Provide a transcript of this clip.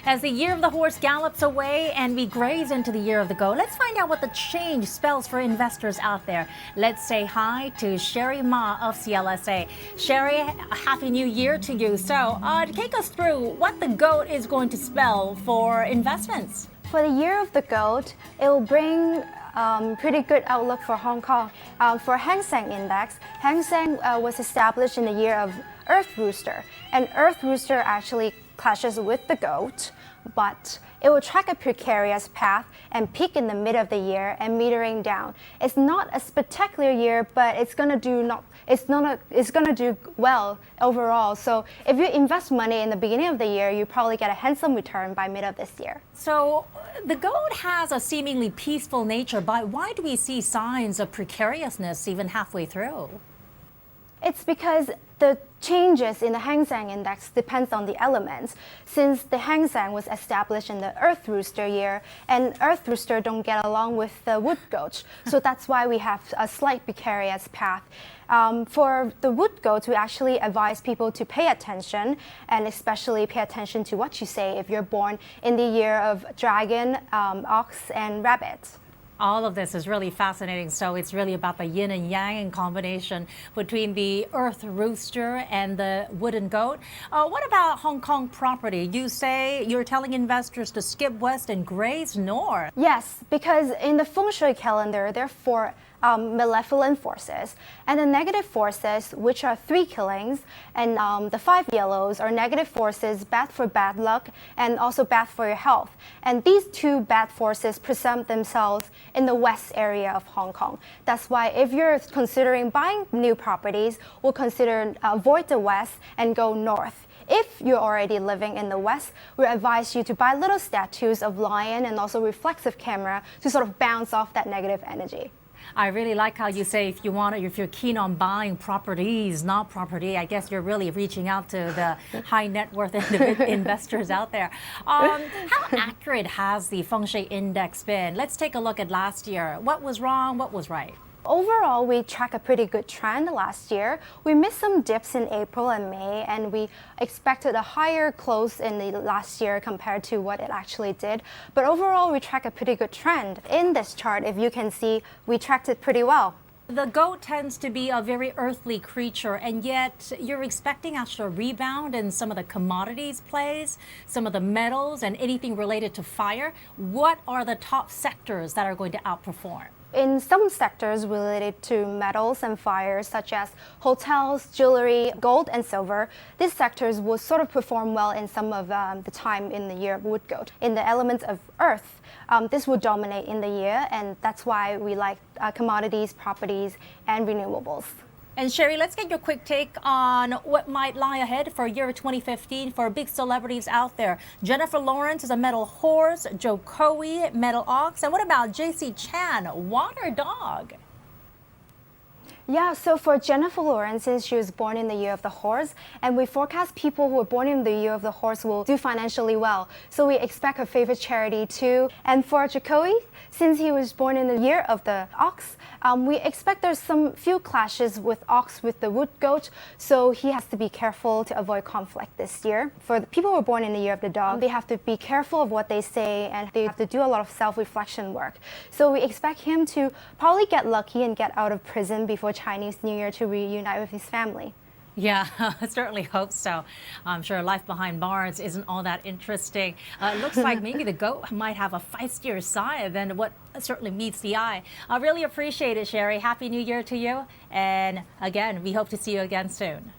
As the year of the horse gallops away and we graze into the year of the goat, let's find out what the change spells for investors out there. Let's say hi to Sherry Ma of CLSA. Sherry, a happy new year to you. So take us through what the goat is going to spell for investments. For the year of the goat, it will bring pretty good outlook for Hong Kong. For Feng Shui Index, Feng Shui was established in the year of Earth Rooster, and Earth Rooster actually clashes with the goat, but it will track a precarious path and peak in the mid of the year and metering down. It's not a spectacular year, but it's gonna do well overall. So if you invest money in the beginning of the year, you probably get a handsome return by mid of this year. So the goat has a seemingly peaceful nature, but why do we see signs of precariousness even halfway through? It's because the changes in the Feng Shui Index depends on the elements. Since the Feng Shui was established in the Earth Rooster year, and Earth Rooster don't get along with the Wood Goat, so that's why we have a slight precarious path. For the Wood Goat, we actually advise people to pay attention, and especially pay attention to what you say if you're born in the year of Dragon, Ox, and Rabbit. All of this is really fascinating. So it's really about the yin and yang in combination between the Earth Rooster and the wooden goat. What about Hong Kong property? You say you're telling investors to skip west and graze north. Yes, because in the Feng Shui calendar, there are four malevolent forces, and the negative forces, which are 3 killings, and the 5 yellows are negative forces, bad for bad luck and also bad for your health. And these 2 bad forces present themselves in the west area of Hong Kong. That's why if you're considering buying new properties, we'll consider avoid the west and go north. If you're already living in the west, we advise you to buy little statues of lion and also reflexive camera to sort of bounce off that negative energy. I really like how you say if you're keen on buying properties, not property, I guess you're really reaching out to the high net worth investors out there. How accurate has the Feng Shui Index been? Let's take a look at last year. What was wrong? What was right? Overall, we track a pretty good trend last year. We missed some dips in April and May, and we expected a higher close in the last year compared to what it actually did. But overall, we track a pretty good trend. In this chart, if you can see, we tracked it pretty well. The goat tends to be a very earthly creature, and yet you're expecting actual rebound in some of the commodities plays, some of the metals, and anything related to fire. What are the top sectors that are going to outperform? In some sectors related to metals and fires, such as hotels, jewelry, gold, and silver, these sectors will sort of perform well in some of the time in the year of Wood Goat. In the elements of earth, this will dominate in the year, and that's why we like commodities, properties, and renewables. And Sherry, let's get your quick take on what might lie ahead for year 2015 for big celebrities out there. Jennifer Lawrence is a metal horse, Joe Coy, metal ox, and what about JC Chan, water dog? Yeah, so for Jennifer Lawrence, since she was born in the year of the horse, and we forecast people who are born in the year of the horse will do financially well. So we expect her favorite charity too. And for Jokowi, since he was born in the year of the ox, we expect there's some few clashes with ox with the wood goat, so he has to be careful to avoid conflict this year. For the people who are born in the year of the dog, they have to be careful of what they say, and they have to do a lot of self-reflection work. So we expect him to probably get lucky and get out of prison before Chinese New Year to reunite with his family. Yeah, I certainly hope so. I'm sure life behind bars isn't all that interesting. It looks like maybe the goat might have a feistier side than what certainly meets the eye. I really appreciate it, Sherry. Happy New Year to you. And again, we hope to see you again soon.